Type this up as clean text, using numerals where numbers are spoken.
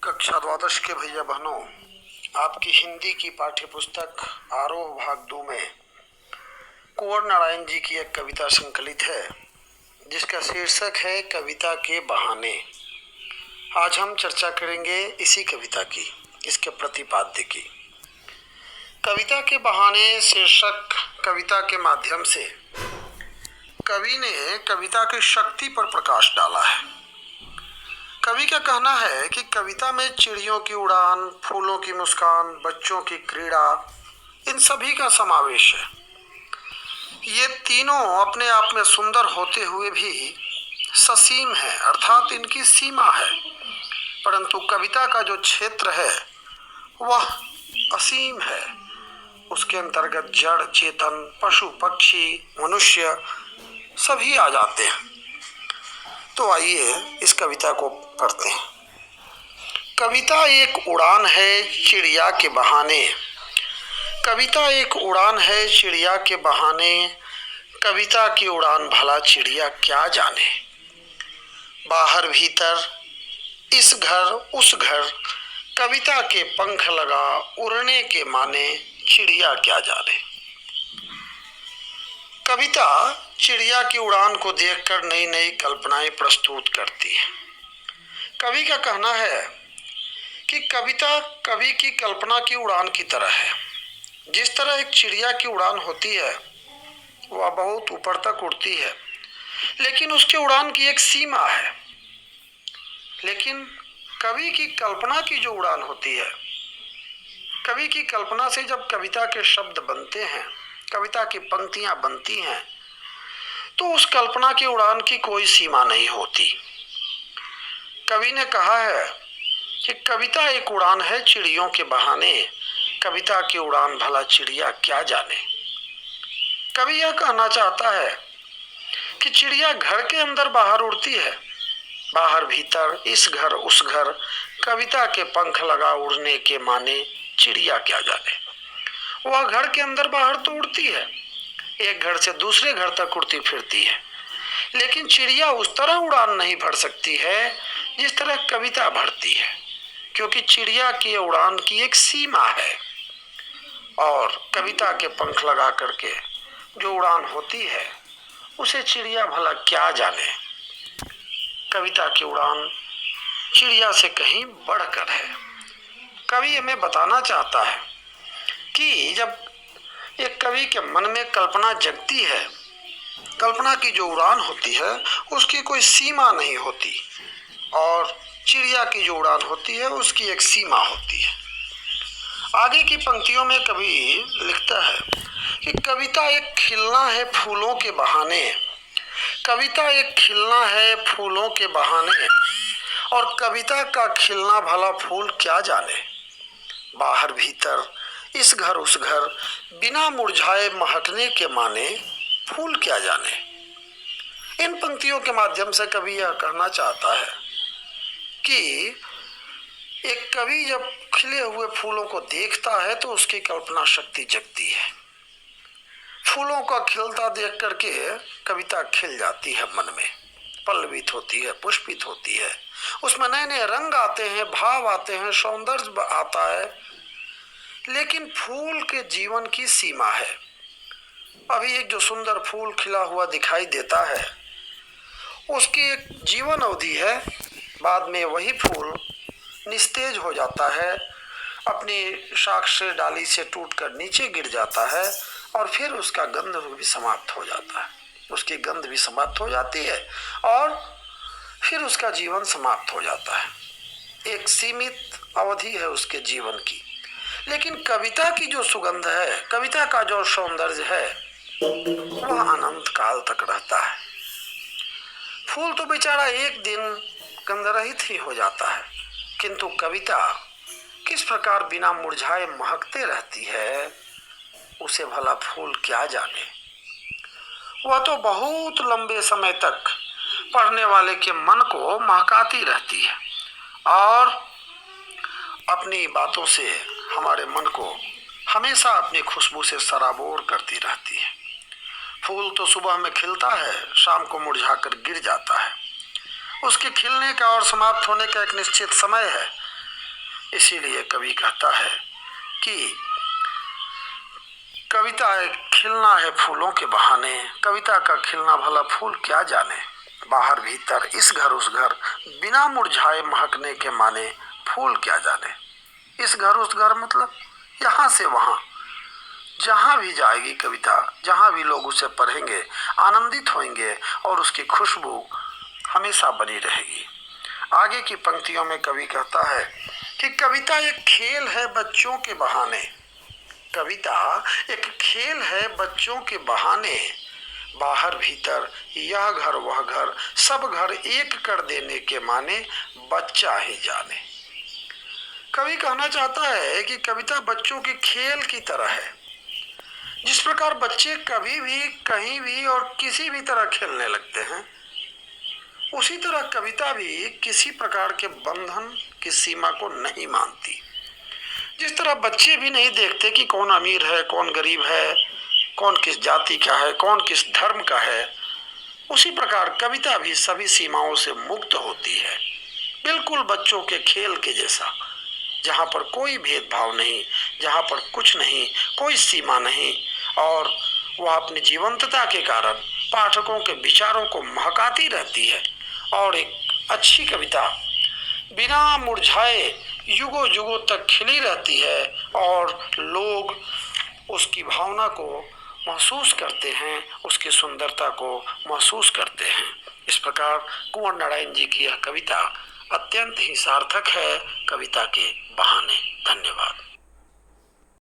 कक्षा द्वादश के भैया बहनों, आपकी हिंदी की पाठ्य पुस्तक आरोह भाग 2 में कुंवर नारायण जी की एक कविता संकलित है जिसका शीर्षक है कविता के बहाने। आज हम चर्चा करेंगे इसी कविता की, इसके प्रतिपाद्य की। कविता के बहाने शीर्षक कविता के माध्यम से कवि ने कविता की शक्ति पर प्रकाश डाला है। कवि का कहना है कि कविता में चिड़ियों की उड़ान, फूलों की मुस्कान, बच्चों की क्रीड़ा, इन सभी का समावेश है। ये तीनों अपने आप में सुंदर होते हुए भी ससीम है, अर्थात इनकी सीमा है, परंतु कविता का जो क्षेत्र है वह असीम है। उसके अंतर्गत जड़, चेतन, पशु, पक्षी, मनुष्य सभी आ जाते हैं। तो आइए इस कविता को पढ़ते हैं। कविता एक उड़ान है चिड़िया के बहाने। कविता एक उड़ान है चिड़िया के बहाने। कविता की उड़ान भला चिड़िया क्या जाने। बाहर भीतर इस घर उस घर, कविता के पंख लगा उड़ने के माने, चिड़िया क्या जाने। कविता चिड़िया की उड़ान को देखकर नई नई कल्पनाएं प्रस्तुत करती है। कवि का कहना है कि कविता कवि की कल्पना की उड़ान की तरह है। जिस तरह एक चिड़िया की उड़ान होती है वह बहुत ऊपर तक उड़ती है, लेकिन उसके उड़ान की एक सीमा है। लेकिन कवि की कल्पना की जो उड़ान होती है, कवि की कल्पना से जब कविता के शब्द बनते हैं, कविता की पंक्तियां बनती हैं, तो उस कल्पना की उड़ान की कोई सीमा नहीं होती। कवि ने कहा है कि कविता एक उड़ान है चिड़ियों के बहाने। कविता की उड़ान भला चिड़िया क्या जाने। कवि यह कहना चाहता है कि चिड़िया घर के अंदर बाहर उड़ती है, बाहर भीतर इस घर उस घर, कविता के पंख लगा उड़ने के माने, चिड़िया क्या जाने। वह घर के अंदर बाहर तो उड़ती है, एक घर से दूसरे घर तक उड़ती फिरती है, लेकिन चिड़िया उस तरह उड़ान नहीं भर सकती है जिस तरह कविता भरती है, क्योंकि चिड़िया की उड़ान की एक सीमा है। और कविता के पंख लगा करके जो उड़ान होती है उसे चिड़िया भला क्या जाने। कविता की उड़ान चिड़िया से कहीं बढ़कर है। कवि हमें बताना चाहता है कि जब एक कवि के मन में कल्पना जगती है, कल्पना की जो उड़ान होती है उसकी कोई सीमा नहीं होती, और चिड़िया की जो उड़ान होती है उसकी एक सीमा होती है। आगे की पंक्तियों में कवि लिखता है कि कविता एक खिलना है फूलों के बहाने। कविता एक खिलना है फूलों के बहाने, और कविता का खिलना भला फूल क्या जाने। बाहर भीतर इस घर उस घर, बिना मुरझाए महकने के माने, फूल क्या जाने। इन पंक्तियों के माध्यम से कवि यह कहना चाहता है कि एक कवि जब खिले हुए फूलों को देखता है तो उसकी कल्पना शक्ति जगती है। फूलों का खिलता देख करके कविता खिल जाती है, मन में पल्लवित होती है, पुष्पित होती है, उसमें नए नए रंग आते हैं, भाव आते हैं, सौंदर्य आता है। लेकिन फूल के जीवन की सीमा है। अभी एक जो सुंदर फूल खिला हुआ दिखाई देता है उसकी एक जीवन अवधि है, बाद में वही फूल निस्तेज हो जाता है, अपनी शाख से डाली से टूटकर नीचे गिर जाता है, और फिर उसका गंध भी समाप्त हो जाता है, उसकी गंध भी समाप्त हो जाती है, और फिर उसका जीवन समाप्त हो जाता है। एक सीमित अवधि है उसके जीवन की। लेकिन कविता की जो सुगंध है, कविता का जो सौंदर्य है, वह अनंत काल तक रहता है। फूल तो बेचारा एक दिन गंधरहित ही हो जाता है, किंतु कविता किस प्रकार बिना मुरझाए महकते रहती है, उसे भला फूल क्या जाने। वह तो बहुत लंबे समय तक पढ़ने वाले के मन को महकाती रहती है, और अपनी बातों से हमारे मन को हमेशा अपनी खुशबू से सराबोर करती रहती है। फूल तो सुबह में खिलता है, शाम को मुरझाकर गिर जाता है। उसके खिलने का और समाप्त होने का एक निश्चित समय है, इसीलिए कवि कहता है कि कविता एक खिलना है फूलों के बहाने, कविता का खिलना भला फूल क्या जाने, बाहर भीतर इस घर उस घर बिना मुरझाए महकने के माने, फूल क्या जाने। इस घर उस घर मतलब यहाँ से वहाँ, जहाँ भी जाएगी कविता, जहाँ भी लोग उसे पढ़ेंगे आनंदित होंगे और उसकी खुशबू हमेशा बनी रहेगी। आगे की पंक्तियों में कवि कहता है कि कविता एक खेल है बच्चों के बहाने, कविता एक खेल है बच्चों के बहाने, बाहर भीतर यह घर वह घर सब घर एक कर देने के माने, बच्चा ही जाने। कवि कहना चाहता है कि कविता बच्चों के खेल की तरह है। जिस प्रकार बच्चे कभी भी कहीं भी और किसी भी तरह खेलने लगते हैं, उसी तरह कविता भी किसी प्रकार के बंधन की सीमा को नहीं मानती। जिस तरह बच्चे भी नहीं देखते कि कौन अमीर है कौन गरीब है, कौन किस जाति का है कौन किस धर्म का है, उसी प्रकार कविता भी सभी सीमाओं से मुक्त होती है, बिल्कुल बच्चों के खेल के जैसा, जहाँ पर कोई भेदभाव नहीं, जहाँ पर कुछ नहीं, कोई सीमा नहीं, और वह अपनी जीवंतता के कारण पाठकों के विचारों को महकाती रहती है। और एक अच्छी कविता बिना मुरझाए युगों युगों तक खिली रहती है और लोग उसकी भावना को महसूस करते हैं, उसकी सुंदरता को महसूस करते हैं। इस प्रकार कुंवर नारायण जी की यह कविता अत्यंत ही सार्थक है, कविता के बहाने। धन्यवाद।